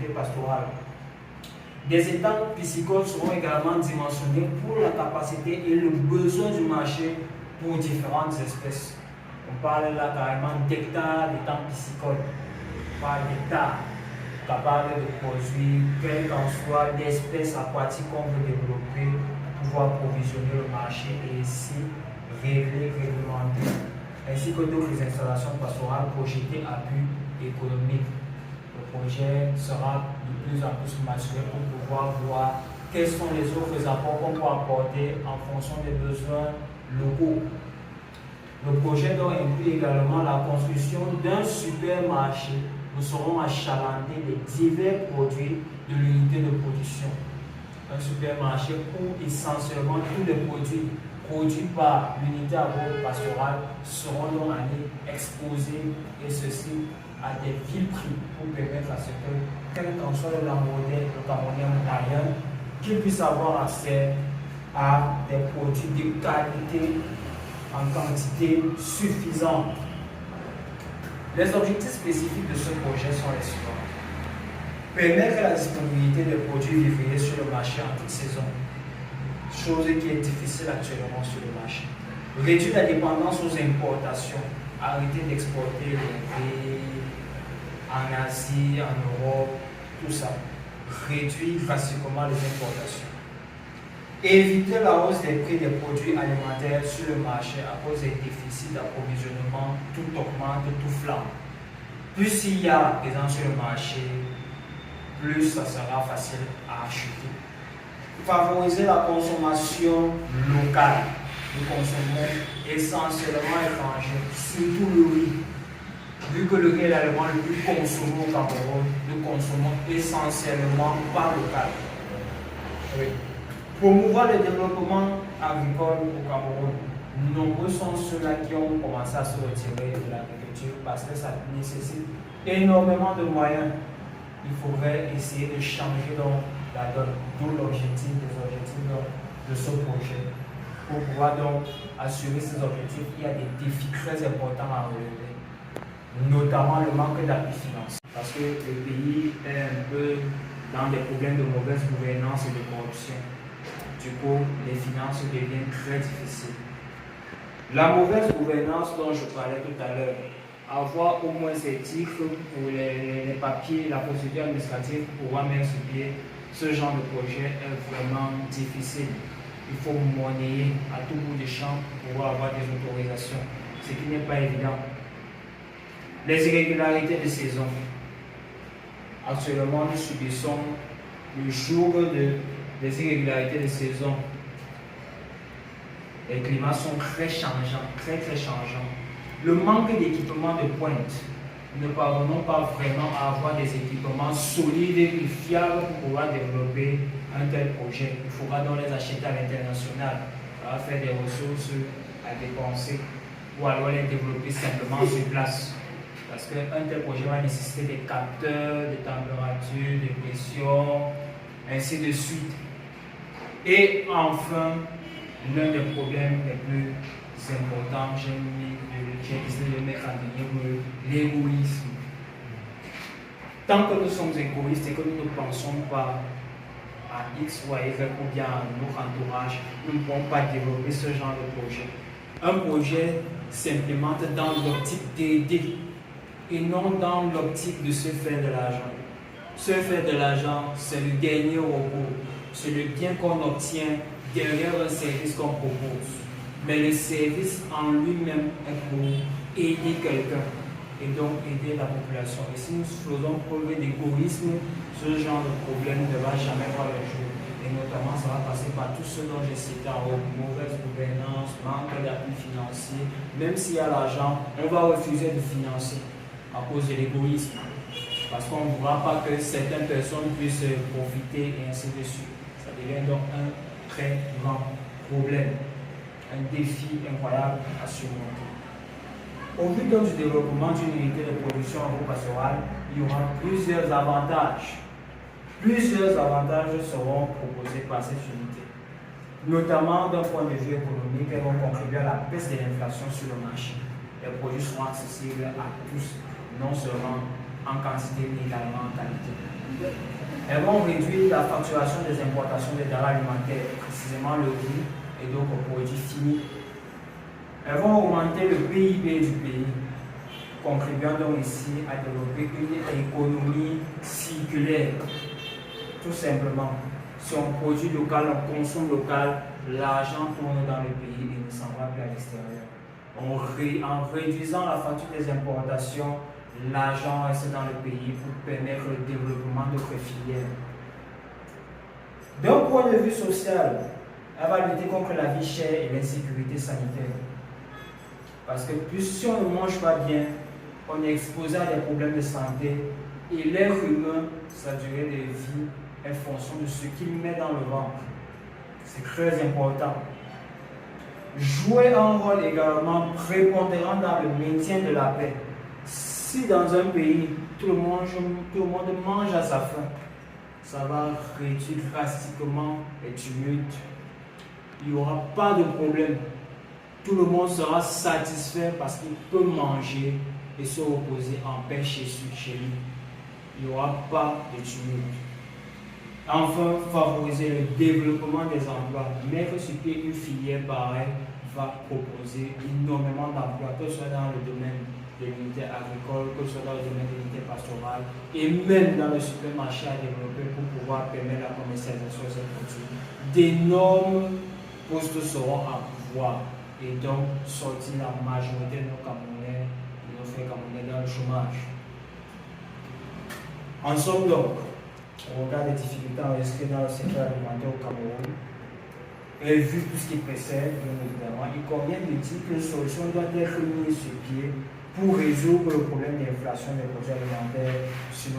unité pastorale. Des étangs piscicoles seront également dimensionnés pour la capacité et le besoin du marché pour différentes espèces. On parle là carrément d'hectares d'étangs piscicoles. On parle d'hectares capables de produire, quelle qu'en soit l'espèce aquatique qu'on veut développer pour pouvoir provisionner le marché et ici réglementer, ainsi que d'autres installations pastorales projetées à but économique. Le projet sera de plus en plus mature pour pouvoir voir quels sont les autres apports qu'on peut apporter en fonction des besoins locaux. Le projet doit inclure également la construction d'un supermarché. Nous serons achalandés des divers produits de l'unité de production. Un supermarché où essentiellement tous les produits produits par l'unité agro-pastorale seront donc allés exposés et ceci à des vil prix pour permettre à ce que, quel qu'en soit le Camerounais moyen, qu'il puisse avoir accès à des produits de qualité en quantité suffisante. Les objectifs spécifiques de ce projet sont les suivants. Permettre la disponibilité des produits vivriers sur le marché en toute saison, chose qui est difficile actuellement sur le marché. Réduire la dépendance aux importations, arrêter d'exporter les riz en Asie, en Europe, tout ça. Réduire drastiquement les importations. Éviter la hausse des prix des produits alimentaires sur le marché à cause des déficits d'approvisionnement, tout augmente, tout flambe. Plus il y a présent sur le marché, plus ça sera facile à acheter. Favoriser la consommation locale. Nous consommons essentiellement étranger, surtout le riz. Vu que le riz est l'aliment le plus consommé au Cameroun, nous consommons essentiellement pas local. Oui. Promouvoir le développement agricole au Cameroun. Nombreux sont ceux-là qui ont commencé à se retirer de l'agriculture parce que ça nécessite énormément de moyens. Il faudrait essayer de changer donc la donne, d'où l'objectif de ce projet. Pour pouvoir donc assurer ces objectifs, il y a des défis très importants à relever, notamment le manque d'appui financier, parce que le pays est un peu dans des problèmes de mauvaise gouvernance et de corruption. Du coup, les finances deviennent très difficiles. La mauvaise gouvernance dont je parlais tout à l'heure, avoir au moins ces titres pour les papiers, la procédure administrative pour pouvoir mettre sur pied ce genre de projet est vraiment difficile. Il faut monnayer à tout bout de champ pour pouvoir avoir des autorisations, ce qui n'est pas évident. Les irrégularités de saison. Actuellement, nous subissons le jour des irrégularités de saison. Les climats sont très changeants, très changeants. Le manque d'équipements de pointe. Nous ne parvenons pas vraiment à avoir des équipements solides et fiables pour pouvoir développer un tel projet. Il faudra donc les acheter à l'international. Ça va faire des ressources à dépenser ou alors les développer simplement sur place. Parce qu'un tel projet va nécessiter des capteurs, des températures, des pressions, ainsi de suite. Et enfin, l'un des problèmes les plus importants, j'ai essayé de le mettre en ligne, l'égoïsme. Tant que nous sommes égoïstes et que nous ne pensons pas à X ou à Y ou bien à notre entourage, nous ne pouvons pas développer ce genre de projet. Un projet s'implémente dans l'optique d'aider et non dans l'optique de se faire de l'argent. Se faire de l'argent, c'est le dernier recours. C'est le bien qu'on obtient derrière un service qu'on propose. Mais le service en lui-même est pour aider quelqu'un et donc aider la population. Et si nous faisons preuve d'égoïsme, ce genre de problème ne va jamais voir le jour. Et notamment, ça va passer par tout ce dont j'ai cité en haut, mauvaise gouvernance, manque d'appui financier. Même s'il y a l'argent, on va refuser de financer à cause de l'égoïsme. Parce qu'on ne voit pas que certaines personnes puissent profiter et ainsi de suite. Ça devient donc un très grand problème, un défi incroyable à surmonter. Au vu donc du développement d'une unité de production agro-pastorale, il y aura plusieurs avantages. Plusieurs avantages seront proposés par cette unité. Notamment d'un point de vue économique, elles vont contribuer à la baisse de l'inflation sur le marché. Les produits seront accessibles à tous, non seulement en quantité mais également en qualité. Elles vont réduire la facturation des importations des denrées alimentaires, précisément le riz et d'autres produits finis. Elles vont augmenter le PIB du pays, contribuant donc ici à développer une économie circulaire. Tout simplement, si on produit local, on consomme local, l'argent tourne dans le pays et ne s'en va plus à l'extérieur. En réduisant la facture des importations, l'argent reste dans le pays pour permettre le développement d'autres filières. D'un point de vue social, elle va lutter contre la vie chère et l'insécurité sanitaire. Parce que si on ne mange pas bien, on est exposé à des problèmes de santé et l'être humain, sa durée de vie est fonction de ce qu'il met dans le ventre. C'est très important. Jouer un rôle également prépondérant dans le maintien de la paix. Si dans un pays, tout le monde mange à sa faim, ça va réduire drastiquement les tumultes. Il n'y aura pas de problème. Tout le monde sera satisfait parce qu'il peut manger et se reposer en paix chez lui. Il n'y aura pas de tumulte. Enfin, favoriser le développement des emplois. Mettre sur pied une filière pareille va proposer énormément d'emplois, que ce soit dans le domaine de l'unité agricole, que ce soit dans le domaine de l'unité pastorale et même dans le supermarché à développer pour pouvoir permettre la commercialisation de ces produits. D'énormes postes seront à pouvoir et donc sortir la majorité de nos Camerounais, de nos frères Camerounais dans le chômage. En somme donc, au regard des difficultés enregistrées dans le secteur alimentaire au Cameroun, et vu tout ce qui précède, bien évidemment, il convient de dire que les solutions doivent être mises sur pied pour résoudre le problème d'inflation des produits alimentaires sur notre